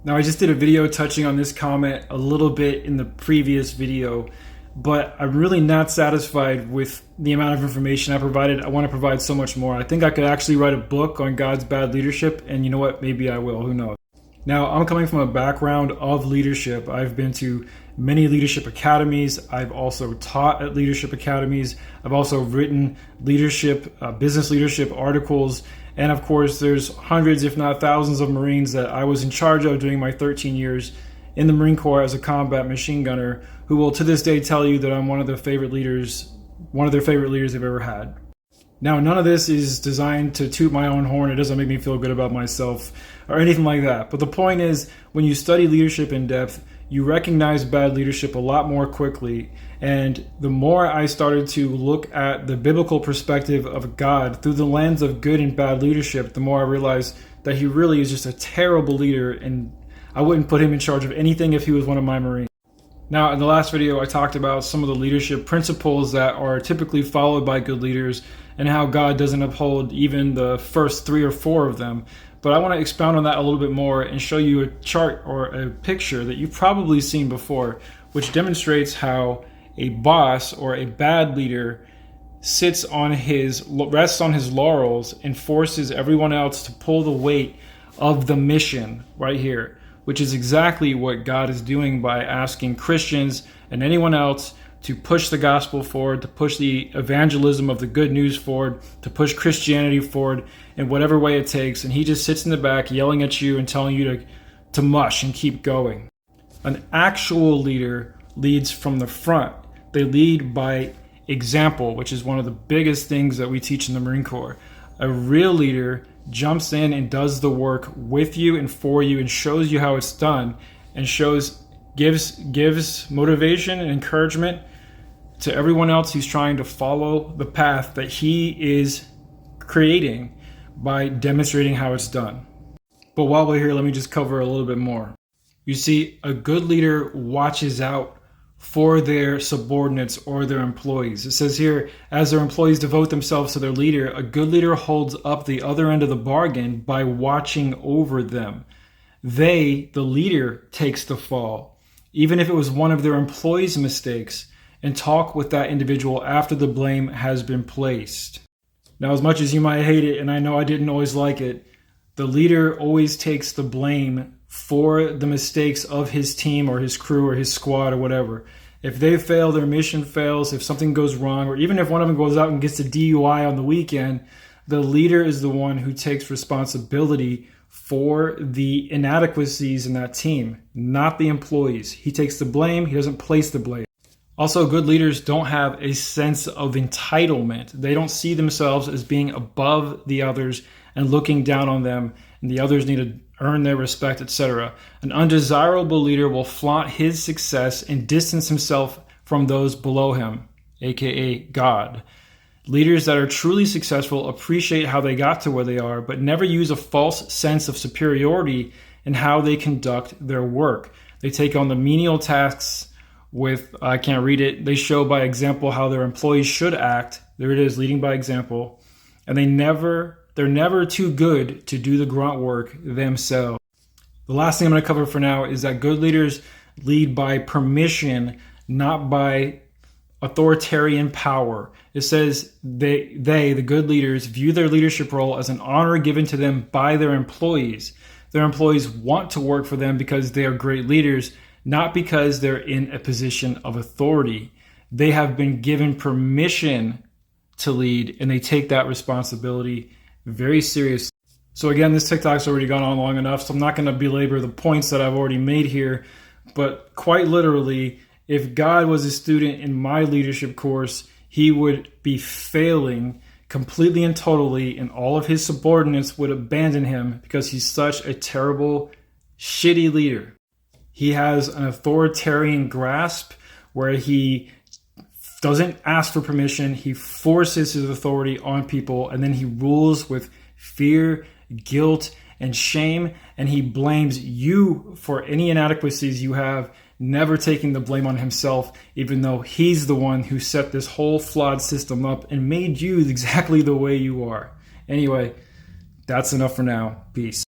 Now, I just did a video touching on this comment a little bit in the previous video, but I'm really not satisfied with the amount of information I provided. I want to provide so much more. I think I could actually write a book on God's bad leadership, and you know what? Maybe I will. Who knows? Now, I'm coming from a background of leadership. I've been to many leadership academies. I've also taught at leadership academies. I've also written leadership, business leadership articles. And of course, there's hundreds, if not thousands of Marines that I was in charge of during my 13 years in the Marine Corps as a combat machine gunner, who will to this day tell you that I'm one of their favorite leaders they've ever had. Now, none of this is designed to toot my own horn. It doesn't make me feel good about myself or anything like that. But the point is, when you study leadership in depth, you recognize bad leadership a lot more quickly. And the more I started to look at the biblical perspective of God through the lens of good and bad leadership, the more I realized that he really is just a terrible leader, and I wouldn't put him in charge of anything if he was one of my Marines. Now, in the last video, I talked about some of the leadership principles that are typically followed by good leaders and how God doesn't uphold even the first 3 or 4 of them. But I want to expound on that a little bit more and show you a chart or a picture that you've probably seen before, which demonstrates how a boss or a bad leader rests on his laurels and forces everyone else to pull the weight of the mission right here, which is exactly what God is doing by asking Christians and anyone else to push the gospel forward, to push the evangelism of the good news forward, to push Christianity forward in whatever way it takes. And he just sits in the back yelling at you and telling you to mush and keep going. An actual leader leads from the front. They lead by example, which is one of the biggest things that we teach in the Marine Corps. A real leader jumps in and does the work with you and for you and shows you how it's done, and gives motivation and encouragement to everyone else who's trying to follow the path that he is creating by demonstrating how it's done. But while we're here, let me just cover a little bit more. You see, a good leader watches out for their subordinates or their employees. It says here, as their employees devote themselves to their leader, a good leader holds up the other end of the bargain by watching over them. The leader, takes the fall, even if it was one of their employees' mistakes, and talk with that individual after the blame has been placed. Now, as much as you might hate it, and I know I didn't always like it, the leader always takes the blame for the mistakes of his team or his crew or his squad or whatever. If they fail, their mission fails, if something goes wrong, or even if one of them goes out and gets a DUI on the weekend, the leader is the one who takes responsibility for the inadequacies in that team, not the employees. He takes the blame, he doesn't place the blame. Also, good leaders don't have a sense of entitlement. They don't see themselves as being above the others and looking down on them, and the others need to earn their respect, etc. An undesirable leader will flaunt his success and distance himself from those below him, aka God. Leaders that are truly successful appreciate how they got to where they are, but never use a false sense of superiority in how they conduct their work. They take on the menial tasks I can't read it. They show by example how their employees should act. There it is, leading by example. And they're never too good to do the grunt work themselves. The last thing I'm going to cover for now is that good leaders lead by permission, not by authoritarian power. It says the good leaders, view their leadership role as an honor given to them by their employees. Their employees want to work for them because they are great leaders, not because they're in a position of authority. They have been given permission to lead, and they take that responsibility very seriously. So again, this TikTok's already gone on long enough, so I'm not going to belabor the points that I've already made here. But quite literally, if God was a student in my leadership course, he would be failing completely and totally, and all of his subordinates would abandon him because he's such a terrible, shitty leader. He has an authoritarian grasp where he doesn't ask for permission. He forces his authority on people, and then he rules with fear, guilt, and shame, and he blames you for any inadequacies you have, never taking the blame on himself, even though he's the one who set this whole flawed system up and made you exactly the way you are. Anyway, that's enough for now. Peace.